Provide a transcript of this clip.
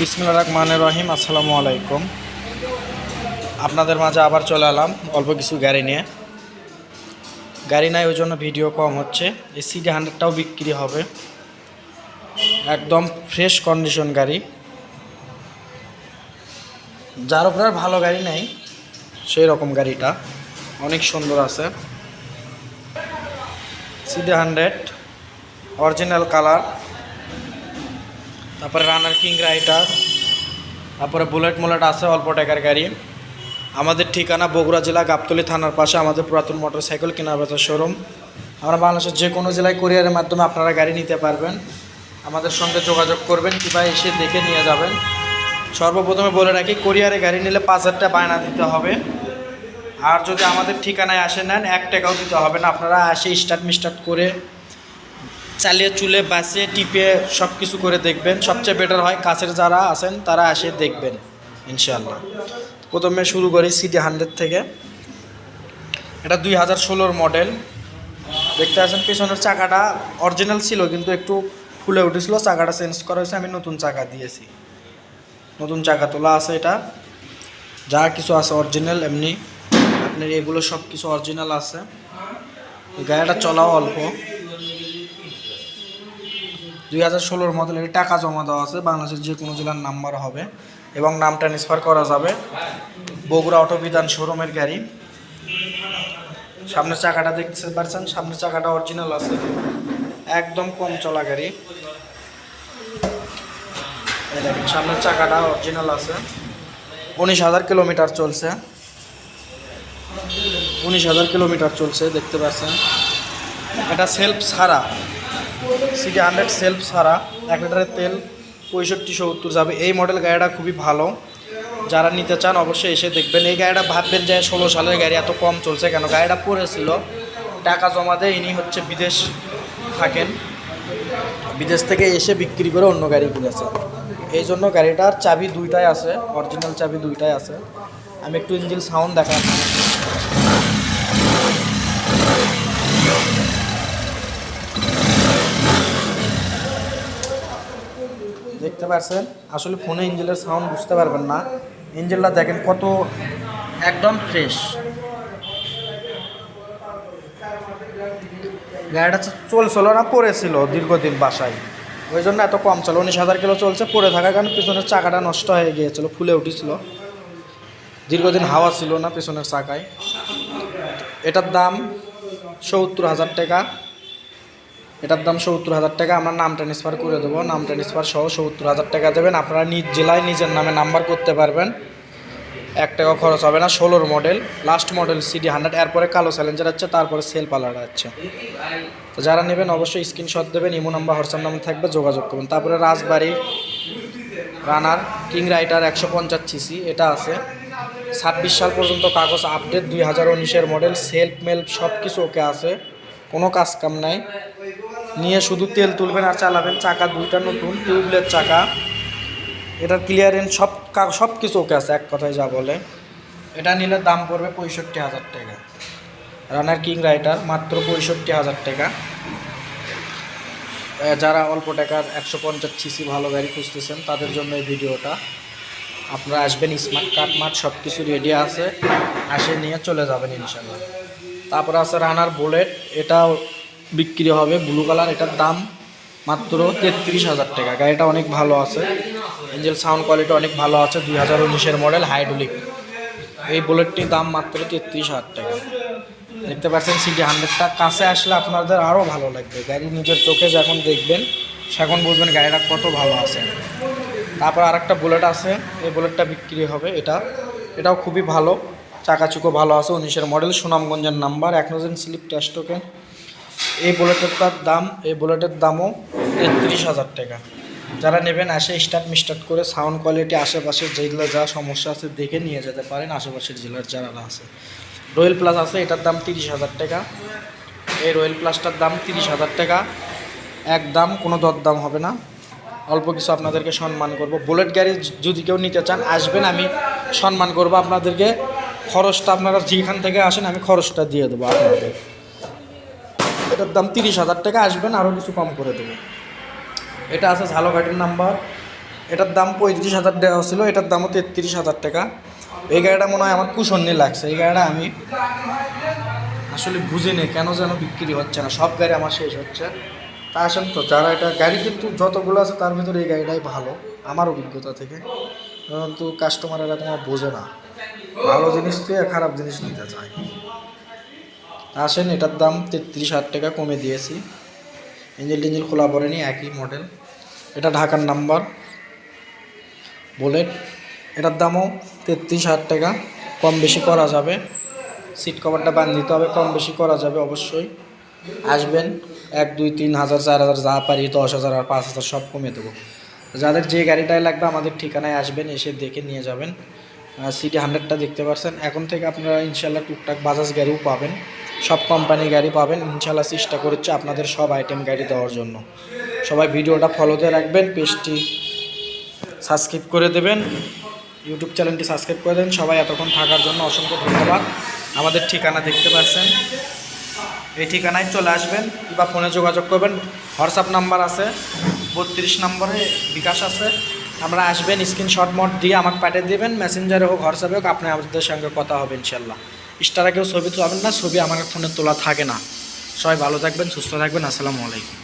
বিসমিল্লাহির রহমানির রহিম। আসসালামু আলাইকুম। আপনাদের মাঝে আবার চলে এলাম অল্প কিছু গাড়ি নিয়ে। গাড়ি নাই ওই জন্য ভিডিও কম হচ্ছে। এই CD100টাও বিক্রি হবে, একদম ফ্রেশ কন্ডিশন গাড়ি। যার উপরে ভালো গাড়ি নেই সেই রকম গাড়িটা অনেক সুন্দর আছে। CD100 অরিজিনাল কালার, তারপরে রানার কিং রাইডার, তারপরে বুলেট আছে অল্প টাকার গাড়ি। আমাদের ঠিকানা বগুড়া জেলা গাবতলী থানার পাশে আমাদের পুরাতন মোটরসাইকেল কেনা বেচার শোরুম। আমরা বাংলাদেশের যে কোনো জেলায় কুরিয়ারের মাধ্যমে আপনারা গাড়ি নিতে পারবেন। আমাদের সঙ্গে যোগাযোগ করবেন কিংবা এসে দেখে নিয়ে যাবেন। সর্বপ্রথমে বলে রাখি, কুরিয়ারে গাড়ি নিলে 5,000 টাকা বায়না দিতে হবে। আর যদি আমাদের ঠিকানায় আসে নেন 1 টাকাও দিতে হবে না। আপনারা আসে স্টার্ট করে চালিয়ে চুলে বাসে টিপে সব কিছু করে দেখবেন। সবচেয়ে বেটার হয় কাছের যারা আছেন তারা আসে দেখবেন ইনশাআল্লাহ। প্রথমে শুরু করি CD100 থেকে। এটা 2016 মডেল। দেখতে আছেন পেছনের চাকাটা অরিজিনাল ছিল কিন্তু একটু ফুলে উঠেছিল, চাকাটা চেঞ্জ করা হয়েছে। আমি নতুন চাকা দিয়েছি, নতুন চাকা তোলা আছে। এটা যা কিছু আছে অরিজিনাল, এমনি আপনার এগুলো সব কিছু অরিজিনাল আছে। গাড়িটা চলাও অল্প। 2016 মডেলের টাকা জমা দেওয়া আছে, বাংলাদেশের যে কোনো জেলার নাম্বার হবে এবং নাম ট্রান্সফার করা যাবে। বগুড়া অটো বিধান শোরুমের গাড়ি। সামনের চাকাটা দেখতে পাচ্ছেন, সামনের চাকাটা অরিজিনাল আছে, একদম কম চলা গাড়ি। এই দেখেন সামনের চাকাটা অরিজিনাল আছে। 19,000 কিলোমিটার চলছে, 19,000 কিলোমিটার চলছে দেখতে পাচ্ছেন। এটা সেলফ ছাড়া, CD100 সেলফ ছাড়া। 1 লিটারের তেল 65-70 যাবে। এই মডেল গাড়িটা খুবই ভালো, যারা নিতে চান অবশ্যই এসে দেখবেন। এই গাড়িটা ভাববেন যে 16 সালের গাড়ি এত কম চলছে কেন। গাড়িটা পড়েছিল, টাকা জমা দেয়। ইনি হচ্ছে বিদেশ থাকেন, বিদেশ থেকে এসে বিক্রি করে অন্য গাড়ি কিনেছে। এই জন্য গাড়িটার চাবি 2টাই আছে, অরিজিনাল চাবি 2টাই আছে। আমি একটু ইঞ্জিন সাউন্ড দেখাই। দেখতে পাচ্ছেন, আসলে ফোনে ইঞ্জিনের সাউন্ড বুঝতে পারবেন না। ইঞ্জিনটা দেখেন কত একদম ফ্রেশ। গাড়িটা চলছিল না, পড়েছিল দীর্ঘদিন বাসায়, ওই জন্য এত কম চলে। 19,000 কিলো চলছে। পড়ে থাকার কারণে পেছনের চাকাটা নষ্ট হয়ে গিয়েছিল, ফুলে উঠেছিল, দীর্ঘদিন হাওয়া ছিল না পেছনের চাকায়। এটার দাম 70,000 টাকা। এটার দাম 70,000 টাকা। আমরা নাম ট্রান্সফার করে দেবো, নাম ট্রান্সফার সহ 70,000 টাকা দেবেন। আপনারা নিজ জেলায় নিজের নামে নাম্বার করতে পারবেন, 1 টাকা খরচ হবে না। 16 মডেল, লাস্ট মডেল CD100। এরপরে কালো চ্যালেঞ্জার হচ্ছে, তারপরে সেলফ আলাদা হচ্ছে। তো যারা নেবেন অবশ্যই স্ক্রিনশট দেবেন, ইমো নাম্বার হোয়াটসঅ্যাপ নাম্বার থাকবে, যোগাযোগ করবেন। তারপরে রাজবাড়ি রানার কিং রাইডার 150 সিসি, এটা আছে। 26 সাল পর্যন্ত কাগজ আপডেট। 2019-এর মডেল, সেলফ মেল্প সব কিছু ওকে আছে, কোনো কাজ কাম নাই। নিয়ে শুধু তেল তুলবেন আর চালাবেন। চাকা 2টা নতুন, টিউবলেস চাকা। এটার ক্লিয়ারেন্স সব কিছু ওকে আছে, এক কথায় যা বলে। এটা নিলে দাম পড়বে 65,000 টাকা। রানার কিং রাইডার মাত্র 65,000 টাকা। যারা অল্প টাকার 150 সিসি ভালো গাড়ি খুঁজতেছেন তাদের জন্য এই ভিডিওটা। আপনারা আসবেন, স্মার্ট কার্ড মার্ট সব কিছু রেডি আছে, আসে নিয়ে চলে যাবেন ইনশাল্লাহ। তারপরে আছে রানার বুলেট, এটাও বিক্রি হবে, ব্লু কালার। এটার দাম মাত্র 33,000 টাকা। গাড়িটা অনেক ভালো আছে, ইঞ্জিন সাউন্ড কোয়ালিটি অনেক ভালো আছে। 2019-এর মডেল, হাইড্রোলিক। এই বুলেটটির দাম মাত্র 33,000 টাকা। দেখতে পাচ্ছেন CD100টা কাছে আসলে আপনাদের আরও ভালো লাগবে। গাড়ি নিজের চোখে যখন দেখবেন সেখন বুঝবেন গাড়িটা কত ভালো আছে। তারপর আরেকটা বুলেট আছে, এই বুলেটটা বিক্রি হবে। এটাও খুবই ভালো, চাকাচুকো ভালো আছে। 19-এর মডেল, সুনামগঞ্জের নাম্বার, 1 নজেন স্লিপ টেস্ট টোকেন। এই বুলেটের দামও 33,000 টাকা। যারা নেবেন আসে স্টার্ট করে সাউন্ড কোয়ালিটি আশেপাশের জেলা যা সমস্যা আছে দেখে নিয়ে যেতে পারেন। আশেপাশের জেলার যারা আছে, রয়্যাল প্লাস আছে, এটার দাম 30,000 টাকা। এই রয়্যাল প্লাসটার দাম 30,000 টাকা, একদম কোনো দরদাম হবে না। অল্প কিছু আপনাদেরকে সম্মান করব। বুলেট গাড়ি যদি কেউ নিতে চান আসবেন, আমি সম্মান করব আপনাদেরকে। খরচটা আপনারা যেখান থেকে আসেন আমি খরচটা দিয়ে দেবো আপনাদের। এটার দাম 30,000 টাকা। আসবেন, আরও কিছু কম করে দেবো। এটা আছে ঝালকাঠির নাম্বার, এটার দাম 35,000 দেওয়া ছিল, এটার দামও 33,000 টাকা। এই গাড়িটা মনে হয় আমার কুশন্যে লাগছে। এই গাড়িটা আমি আসলে বুঝিনি কেন যেন বিক্রি হচ্ছে না, সব গাড়ি আমার শেষ হচ্ছে। তা আসেন তো, যারা এটা গাড়ি কিন্তু যতগুলো আছে তার ভিতরে এই গাড়িটাই ভালো আমার অভিজ্ঞতা থেকে, কিন্তু কাস্টমারেরা তোমার বোঝে না, ভালো জিনিস দিয়ে খারাপ জিনিস নিতে চায়। আসেন, এটার দাম 33,000 টাকা কমে দিয়েছি। ইঞ্জিল টিঞ্জিল খোলা পড়েনি, একই মডেল। এটা ঢাকার নাম্বার বুলেট। এটার দামও 33,000 টাকা, কম বেশি করা যাবে। সিট কভারটা বাঁধ দিতে হবে, কম বেশি করা যাবে অবশ্যই। আসবেন, 1, 2, 3 হাজার 4 হাজার যা পারি, 10,000 আর 5,000 সব কমে দেবো। যাদের যে গাড়িটাই লাগবে আমাদের ঠিকানায় আসবেন, এসে দেখে নিয়ে যাবেন। সিটি 100টা দেখতে পাচ্ছেন। এখন থেকে আপনারা ইনশাল্লাহ টুকটাক বাজাজ গাড়িও পাবেন, সব কোম্পানির গাড়ি পাবেন ইনশাল্লাহ। চেষ্টা করছি আপনাদের সব আইটেম গাড়ি দেওয়ার জন্য। সবাই ভিডিওটা ফলোতে রাখবেন, পেজটি সাবস্ক্রাইব করে দেবেন, ইউটিউব চ্যানেলটি সাবস্ক্রাইব করে দেন। সবাই এতক্ষণ থাকার জন্য অসংখ্য ধন্যবাদ। আমাদের ঠিকানা দেখতে পাচ্ছেন, এই ঠিকানায় চলে আসবেন বা ফোনে যোগাযোগ করবেন। হোয়াটসঅ্যাপ নাম্বার আছে, 32 নম্বরে বিকাশ আছে। আমরা আসবেন, স্ক্রিনশট মোড দিয়ে আমাকে পাঠিয়ে দেবেন, মেসেঞ্জারে হোক হোয়াটসঅ্যাপে হোক, আপনি আমাদের সঙ্গে কথা হবে ইনশাল্লাহ। ইনস্টারা কেউ ছবি তোলাবেন না, ছবি আমার ফোনে তোলা থাকে না। সবাই ভালো থাকবেন, সুস্থ থাকবেন। আসসালামু আলাইকুম।